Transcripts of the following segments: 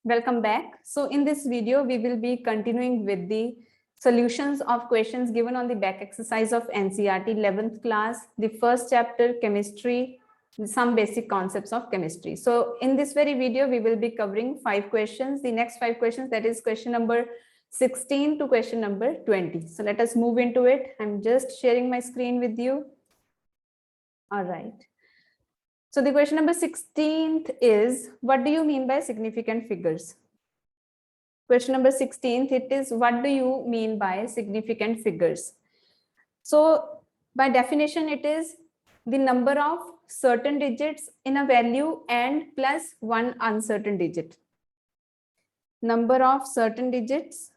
Welcome back. So in this video, we will be continuing with the solutions of questions given on the back exercise of NCERT 11th class, the first chapter, chemistry, some basic concepts of chemistry. So in this very video, we will be covering 5 questions. The next 5 questions, that is question number 16 to question number 20. So let us move into it. I'm just sharing my screen with you. All right. So the question number 16th is, what do you mean by significant figures? Question number 16th, it is, what do you mean by significant figures? So by definition, it is the number of certain digits in a value and plus one uncertain digit. Number of certain digits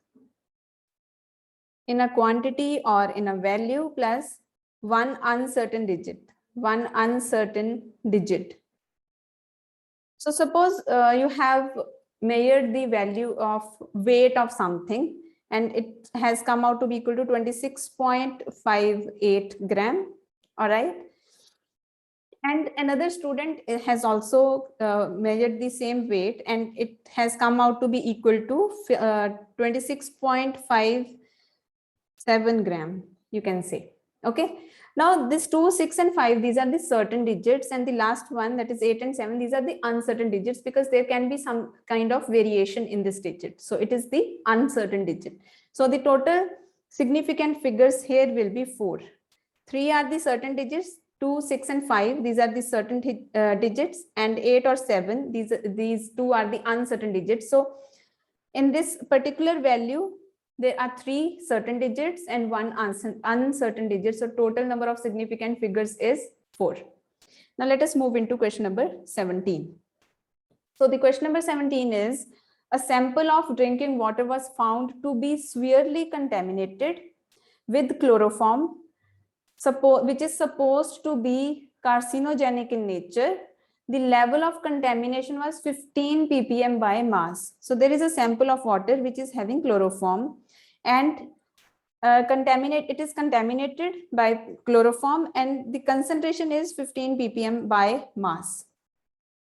in a quantity or in a value plus one uncertain digit. One uncertain digit. So suppose you have measured the value of weight of something and it has come out to be equal to 26.58 gram. All right. And another student has also measured the same weight and it has come out to be equal to 26.57 gram, you can say. Okay. Now this 2, 6 and 5, these are the certain digits, and the last one, that is 8 and 7, these are the uncertain digits because there can be some kind of variation in this digit. So it is the uncertain digit. So the total significant figures here will be 4. 3 are the certain digits, 2, 6 and 5, these are the certain digits, and 8 or 7, these 2 are the uncertain digits. So in this particular value, there are 3 certain digits and 1 uncertain digit. So total number of significant figures is 4. Now let us move into question number 17. So the question number 17 is, a sample of drinking water was found to be severely contaminated with chloroform, which is supposed to be carcinogenic in nature. The level of contamination was 15 ppm by mass. So there is a sample of water which is having chloroform and it is contaminated by chloroform and the concentration is 15 ppm by mass.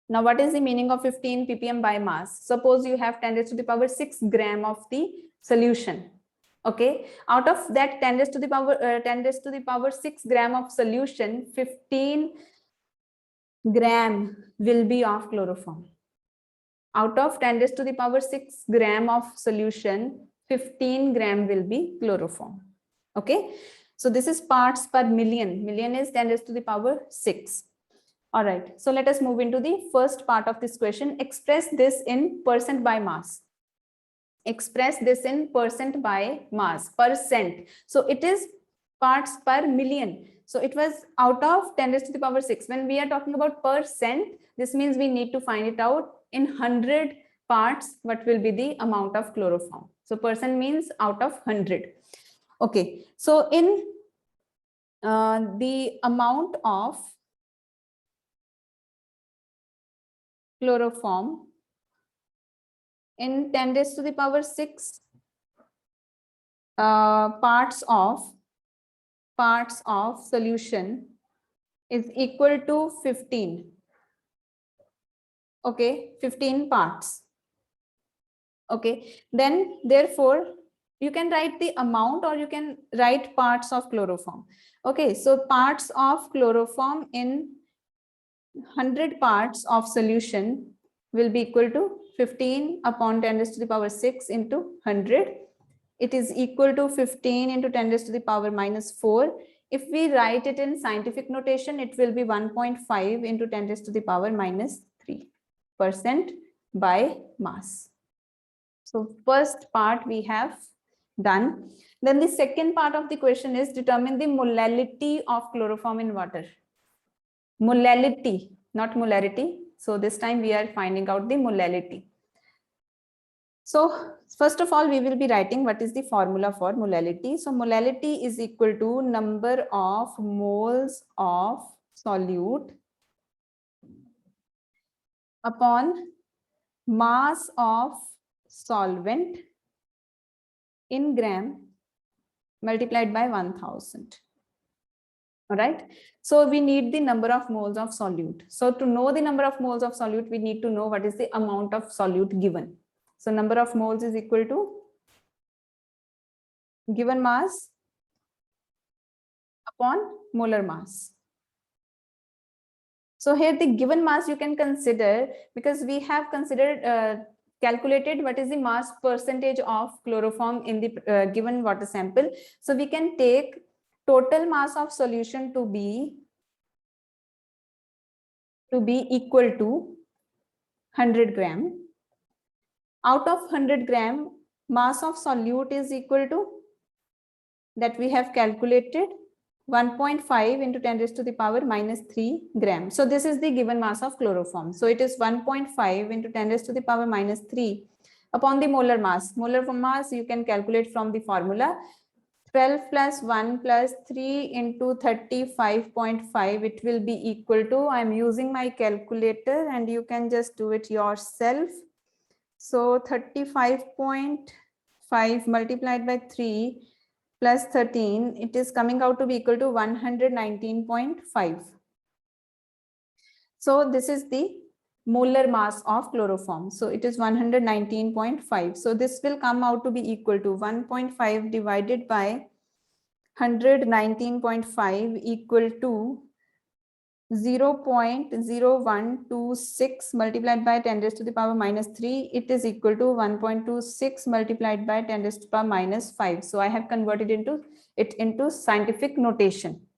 Now what is the meaning of 15 ppm by mass? Suppose you have 10 raised to the power 6 gram of the solution. Okay, out of that 10 raised to the power 6 gram of solution, 15 gram will be of chloroform. Out of 10 raised to the power 6 gram of solution, 15 gram will be chloroform. Okay, so this is parts per million. Million is 10 raised to the power 6. All right, so let us move into the first part of this question. Express this in percent by mass. Express this in percent by mass, percent. So it is parts per million. So it was out of 10 raised to the power 6. When we are talking about percent, this means we need to find it out in 100 parts, what will be the amount of chloroform. So percent means out of 100. Okay, so in the amount of chloroform in 10 raised to the power 6 parts of solution is equal to 15. Okay, 15 parts. Okay, then therefore you can write the amount or you can write parts of chloroform. Okay, so parts of chloroform in 100 parts of solution will be equal to 15 upon 10 raised to the power 6 into 100. It is equal to 15 into 10 raised to the power minus 4. If we write it in scientific notation, it will be 1.5 into 10 raised to the power minus 3% by mass. So first part we have done. Then the second part of the question is, determine the molality of chloroform in water. Molality, not molarity. So this time we are finding out the molality. So first of all, we will be writing what is the formula for molality. So molality is equal to number of moles of solute upon mass of solvent in gram multiplied by 1000. All right. So we need the number of moles of solute. So to know the number of moles of solute, we need to know what is the amount of solute given. So number of moles is equal to given mass upon molar mass. So here the given mass you can consider, because we have considered calculated what is the mass percentage of chloroform in the given water sample. So we can take total mass of solution to be equal to 100 gram. Out of 100 gram, mass of solute is equal to, that we have calculated, 1.5 into 10 raised to the power minus 3 gram. So this is the given mass of chloroform. So it is 1.5 into 10 raised to the power minus 3 upon the molar mass. Molar mass you can calculate from the formula. 12 plus 1 plus 3 into 35.5, it will be equal to, I am using my calculator and you can just do it yourself. So 35.5 multiplied by 3 plus 13, it is coming out to be equal to 119.5. So this is the molar mass of chloroform. So it is 119.5. So this will come out to be equal to 1.5 divided by 119.5 equal to 0.0126 multiplied by 10 raised to the power minus 3. It is equal to 1.26 multiplied by 10 raised to the power minus 5. So I have converted it into scientific notation.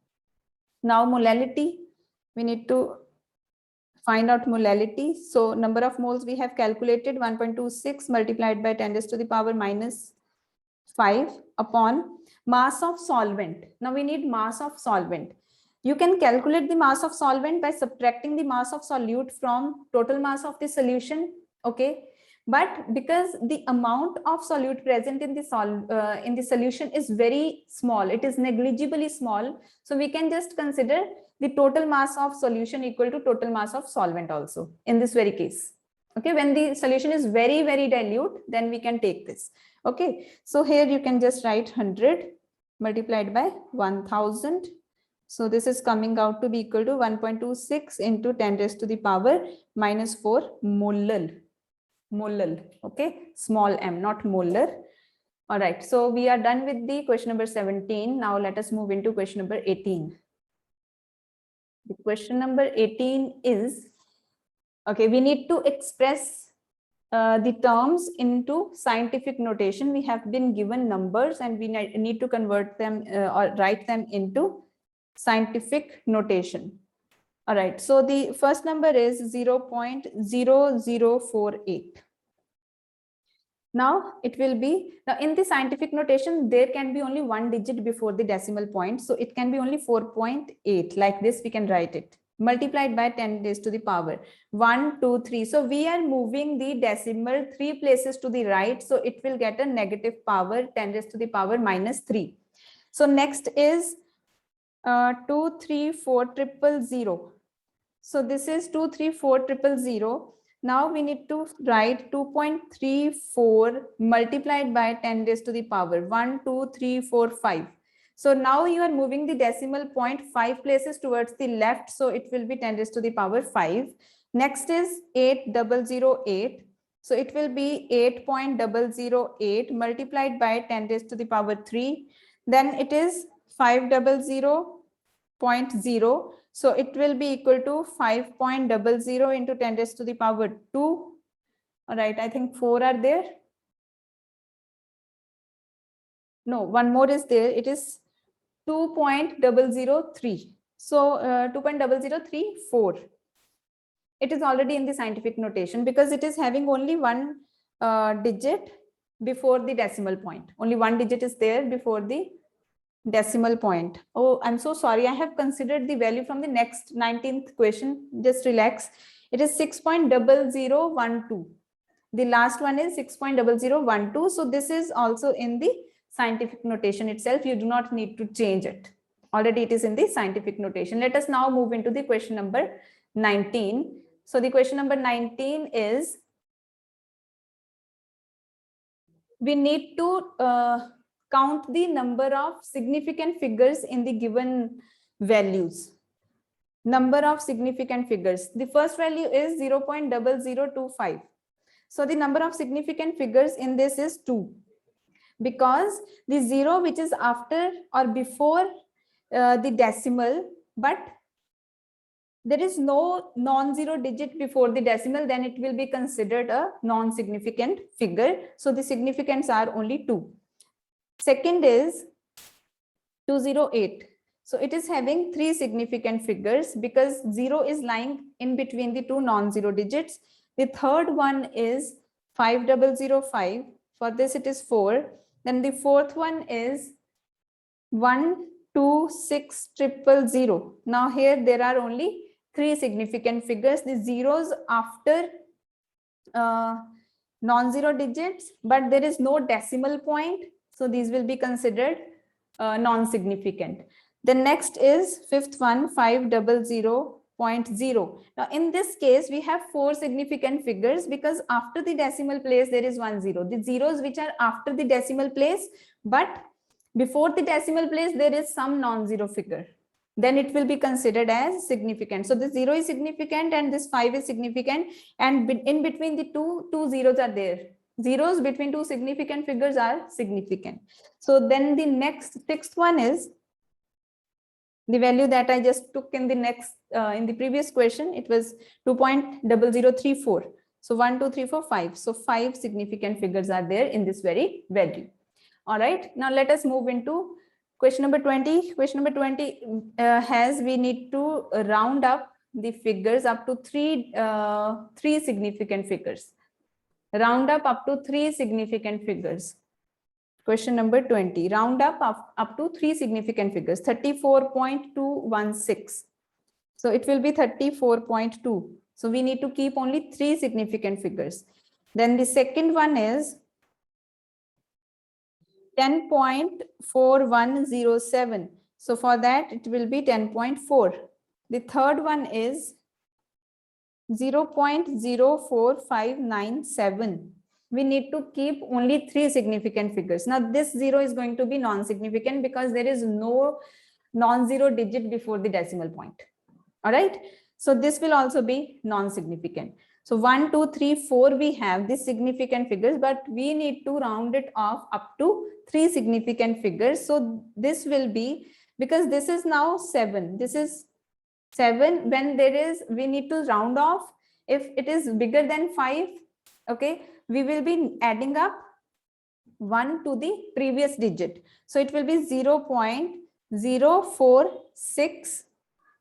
Now molality, we need to find out molality. So number of moles we have calculated, 1.26 multiplied by 10 raised to the power minus 5 upon mass of solvent. Now we need mass of solvent. You can calculate the mass of solvent by subtracting the mass of solute from total mass of the solution. Okay, but because the amount of solute present in the solution is very small, it is negligibly small, so we can just consider the total mass of solution equal to total mass of solvent also in this very case. Okay, when the solution is very, very dilute, then we can take this. Okay, so here you can just write 100 multiplied by 1000. So this is coming out to be equal to 1.26 into 10 raised to the power minus 4 molal. Molal, okay, small m, not molar. All right, so we are done with the question number 17. Now let us move into question number 18. The question number 18 is, okay, we need to express the terms into scientific notation. We have been given numbers and we need to convert them or write them into scientific notation. All right, so the first number is 0.0048. Now it will be, now in the scientific notation, there can be only one digit before the decimal point. So it can be only 4.8, like this we can write it, multiplied by 10 raised to the power 1, 2, 3. So we are moving the decimal 3 places to the right. So it will get a negative power 10 raised to the power minus 3. So next is 234,000. So this is 234,000. Now we need to write 2.34 multiplied by 10 raised to the power 1, 2, 3, 4, 5. So now you are moving the decimal point 5 places towards the left. So it will be 10 raised to the power 5. Next is 8,008. So it will be 8.008 multiplied by 10 raised to the power 3. Then it is 500.0. So it will be equal to 5.00 into 10 raised to the power 2. All right, I think 4 are there. No, one more is there. It is 2.003. So 2.0034. It is already in the scientific notation because it is having only one digit before the decimal point. Only one digit is there before the decimal point. Oh, I'm so sorry. I have considered the value from the next 19th question. Just relax. It is 6.0012. The last one is 6.0012. So this is also in the scientific notation itself. You do not need to change it. Already it is in the scientific notation. Let us now move into the question number 19. So the question number 19 is, we need to count the number of significant figures in the given values. Number of significant figures. The first value is 0.0025. So the number of significant figures in this is 2, because the 0 which is after or before the decimal, but there is no non-zero digit before the decimal, then it will be considered a non-significant figure. So the significants are only 2. Second is 208. So it is having 3 significant figures because 0 is lying in between the 2 non-zero digits. The third one is 5005. For this it is 4. Then the fourth one is 126000. Now here there are only 3 significant figures. The zeros after non-zero digits, but there is no decimal point. So these will be considered non-significant. The next is fifth one, 500.0. Now in this case, we have 4 significant figures because after the decimal place, there is 1 0. The zeros which are after the decimal place, but before the decimal place, there is some non-zero figure. Then it will be considered as significant. So the 0 is significant and this 5 is significant. And in between the two zeros are there. Zeros between 2 significant figures are significant. So then the next sixth one is the value that I just took in the next in the previous question. It was 2.0034. So 1, 2, 3, 4, 5. So 5 significant figures are there in this very value. All right. Now let us move into question number 20. Question number 20 has we need to round up the figures up to three significant figures. Round up to 3 significant figures. Question number 20. Round up to 3 significant figures. 34.216. So it will be 34.2. So we need to keep only 3 significant figures. Then the second one is 10.4107. So for that, it will be 10.4. The third one is 0.04597. We need to keep only 3 significant figures. Now this 0 is going to be non-significant because there is no non-zero digit before the decimal point. All right. So this will also be non-significant. So 1, 2, 3, 4, we have the significant figures, but we need to round it off up to 3 significant figures. So this will be, because this is now 7. This is 7. When there is, we need to round off. If it is bigger than 5, okay, we will be adding up 1 to the previous digit. So it will be 0.046,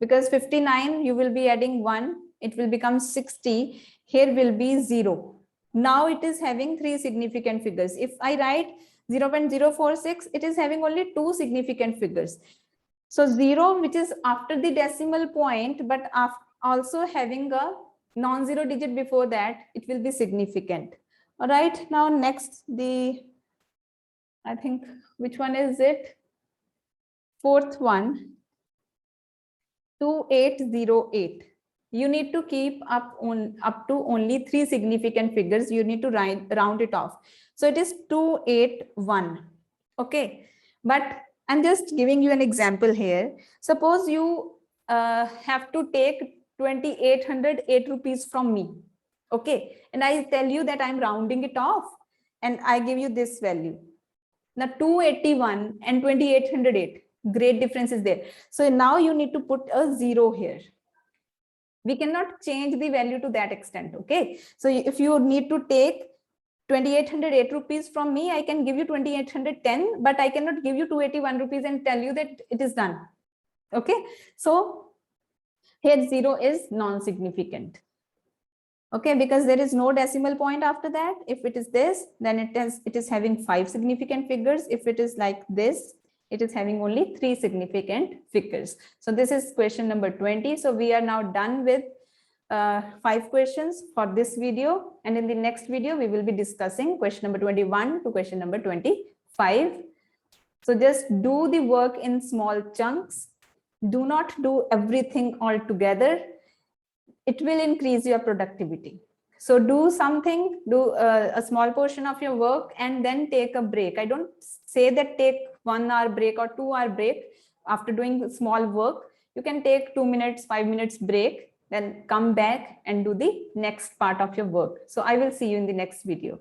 because 59, you will be adding 1. It will become 60. Here will be 0. Now it is having 3 significant figures. If I write 0.046, it is having only 2 significant figures. So 0, which is after the decimal point, but also having a non-zero digit before that, it will be significant. All right. Now next, I think, which one is it? Fourth one, 2808. You need to keep up to only 3 significant figures. You need to round it off. So it is 281. Okay. But I'm just giving you an example here. Suppose you have to take 2,808 rupees from me. Okay. And I tell you that I'm rounding it off and I give you this value. Now 281 and 2,808. Great difference is there. So now you need to put a 0 here. We cannot change the value to that extent. Okay. So if you need to take 2,808 rupees from me, I can give you 2,810, but I cannot give you 281 rupees and tell you that it is done. Okay. So here 0 is non-significant. Okay, because there is no decimal point after that. If it is this, then it is having 5 significant figures. If it is like this, it is having only 3 significant figures. So this is question number 20. So we are now done with 5 questions for this video. And in the next video, we will be discussing question number 21 to question number 25. So just do the work in small chunks. Do not do everything all together. It will increase your productivity. So do something, do a small portion of your work and then take a break. I don't say that take 1 hour break or 2 hour break. after doing small work, you can take 2 minutes, 5 minutes break, then come back and do the next part of your work. So I will see you in the next video.